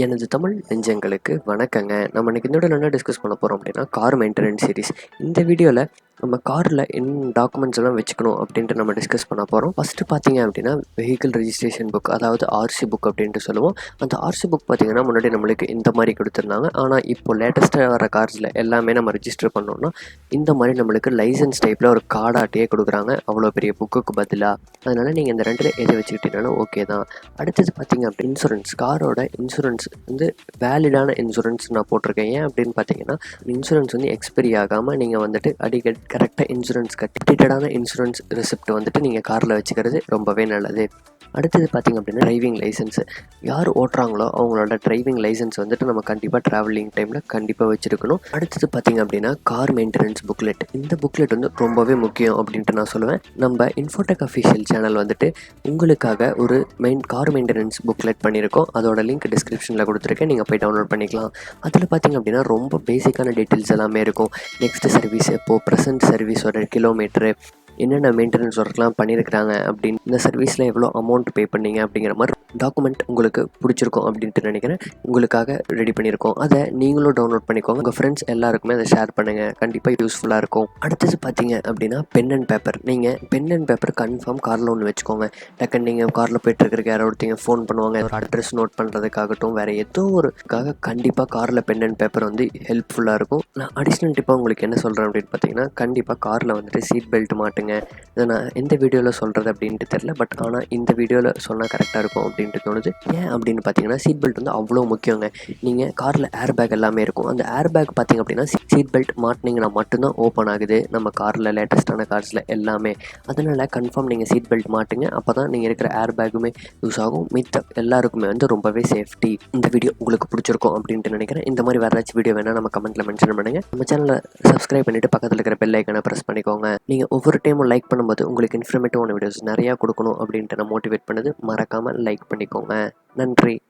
எனது தமிழ் நெஞ்சங்களுக்கு வணக்கங்க. நம்ம இன்னைக்கு இந்த வீடியோல என்ன டிஸ்கஸ் பண்ண போறோம் அப்படின்னா, கார் மெயின்டனன்ஸ் சீரிஸ். இந்த வீடியோல நம்ம கார்ல டாக்குமெண்ட்ஸ் எல்லாம் வச்சுக்கணும் அப்படின்ட்டு நம்ம டிஸ்கஸ் பண்ண போறோம். ஃபர்ஸ்ட் பார்த்தீங்க அப்படின்னா, வெஹிக்கிள் ரெஜிஸ்ட்ரேஷன் புக், அதாவது ஆர்சி புக் அப்படின்ட்டு சொல்லுவோம். அந்த ஆர்சி புக் பார்த்தீங்கன்னா, முன்னாடி நம்மளுக்கு இந்த மாதிரி கொடுத்துருந்தாங்க. ஆனால் இப்போ லேட்டஸ்ட்டாக வர கார்ஸில் எல்லாமே நம்ம ரெஜிஸ்டர் பண்ணோம்னா இந்த மாதிரி நம்மளுக்கு லைசன்ஸ் டைப்பில் ஒரு கார்டாட்டியே கொடுக்குறாங்க, அவ்வளோ பெரிய புக்குக்கு பதிலாக. அதனால் நீங்கள் இந்த ரெண்டில் எதை வச்சுக்கிட்டீங்கன்னாலும் ஓகே தான். அடுத்தது பார்த்தீங்க அப்படி இன்சூரன்ஸ், காரோட இன்சூரன்ஸ் வந்து வேலிடான இன்சூரன்ஸ் நான் போட்டிருக்கேன். ஏன் அப்படின்னு பார்த்தீங்கன்னா, இன்சூரன்ஸ் வந்து எக்ஸ்பைரி ஆகாமல் நீங்கள் வந்துட்டு அடிக்கடி கரெக்டாக இன்சூரன்ஸ் கட்டிட்டான இன்சூரன்ஸ் ரெசிப்ட் வந்துட்டு நீங்கள் காரில் வச்சுக்கிறது ரொம்பவே நல்லது. அடுத்தது பார்த்திங்க அப்படின்னா, டிரைவிங் லைசன்ஸு. யார் ஓட்டுறாங்களோ அவங்களோட டிரைவிங் லைசன்ஸ் வந்துட்டு நம்ம கண்டிப்பாக ட்ராவலிங் டைமில் கண்டிப்பாக வச்சுருக்கணும். அடுத்தது பார்த்திங்க அப்படின்னா, கார் மெயின்டெனன்ஸ் புக்லெட். இந்த புக்லெட் வந்து ரொம்பவே முக்கியம் அப்படின்ட்டு நான் சொல்லுவேன். நம்ம இன்ஃபோடெக் அஃபிஷியல் சேனல் வந்துட்டு உங்களுக்காக ஒரு கார் மெயின்டெனன்ஸ் புக்லெட் பண்ணியிருக்கோம். அதோட லிங்க் டிஸ்கிரிப்ஷனில் கொடுத்துருக்கேன், நீங்கள் போய் டவுன்லோட் பண்ணிக்கலாம். அதில் பார்த்திங்க அப்படின்னா ரொம்ப பேசிக்கான டீட்டெயில்ஸ் எல்லாமே இருக்கும். நெக்ஸ்ட் சர்வீஸ் எப்போ, ப்ரெசன்ட் சர்வீஸோட கிலோமீட்டரு, என்னென்ன மெயின்டெனன்ஸ் ஒர்க்லாம் பண்ணியிருக்கிறாங்க அப்படின்னு, இந்த சர்வீஸில் எவ்வளோ அமௌண்ட் பே பண்ணீங்க அப்படிங்கிற மாதிரி டாக்குமெண்ட் உங்களுக்கு பிடிச்சிருக்கும் அப்படின்ட்டு நினைக்கிறேன். உங்களுக்காக ரெடி பண்ணியிருக்கோம். அதை நீங்களும் டவுன்லோட் பண்ணிக்கோங்க. உங்கள் ஃப்ரெண்ட்ஸ் எல்லாருக்குமே அதை ஷேர் பண்ணுங்கள், கண்டிப்பாக யூஸ்ஃபுல்லாக இருக்கும். அடுத்தது பார்த்தீங்க அப்படின்னா, பென் அண்ட் பேப்பர். நீங்கள் பென் அண்ட் பேப்பர் கன்ஃபார்ம் காரில் ஒன்று வச்சுக்கோங்க. டக்குன்னு நீங்கள் காரில் போய்ட்டுருக்கிறக்கு யாரோ ஒருத்தங்க ஃபோன் பண்ணுவாங்க, ஒரு அட்ரஸ் நோட் பண்ணுறதுக்காகட்டும், வேறு ஏதோ ஒருக்காக கண்டிப்பாக காரில் பென் அண்ட் பேப்பர் வந்து ஹெல்ப்ஃபுல்லாக இருக்கும். நான் அடிஷ்னல் டிப்பாக உங்களுக்கு என்ன சொல்கிறேன் அப்படின்னு பார்த்தீங்கன்னா, கண்டிப்பாக காரில் வந்துட்டு சீட் பெல்ட் மாட்டுங்க. இதை நான் எந்த வீடியோவில் சொல்கிறது அப்படின்ட்டு தெரில, பட் ஆனால் இந்த வீடியோவில் சொன்னால் கரெக்டாக இருக்கும் அப்படின்ட்டு தோணுது. ஏன் அப்படின்னு பார்த்தீங்கன்னா, சீட் பெல்ட் வந்து அவ்வளோ முக்கியங்க. நீங்கள் காரில் ஏர் பேக் எல்லாமே இருக்கும். அந்த ஏர் பேக் பார்த்திங்க அப்படின்னா, சீட் பெல்ட் மாட்டினீங்கன்னா மட்டும்தான் ஓப்பன் ஆகுது நம்ம காரில், லேட்டஸ்ட்டான கார்ஸில் எல்லாமே. அதனால் கன்ஃபார்ம் நீங்கள் சீட் பெல்ட் மாட்டுங்க. அப்போ தான் நீங்கள் இருக்கிற ஏர் பேக்குமே யூஸ் ஆகும். மித்த எல்லாருக்குமே வந்து ரொம்பவே சேஃப்டி. இந்த வீடியோ உங்களுக்கு பிடிச்சிருக்கும் அப்படின்ட்டு நினைக்கிறேன். இந்த மாதிரி வேறு ஏதாச்சும் வீடியோ வேணால் நம்ம கமெண்ட்டில் மென்ஷன் பண்ணுங்கள். நம்ம சேனலை சப்ஸ்கிரைப் பண்ணிவிட்டு பக்கத்தில் இருக்கிற பெல் ஐக்கனை ப்ரெஸ் பண்ணிக்கோங்க. நீங்கள் ஒவ்வொரு டைமும் லைக் பண்ணும்போது உங்களுக்கு இன்ஃபர்மேட்டிவான வீடியோஸ் நிறையா கொடுக்கணும் அப்படின்ட்டு நான் மோட்டிவேட் பண்ணுது. மறக்காமல் லைக் பண்ணிக்கோங்க. நன்றி.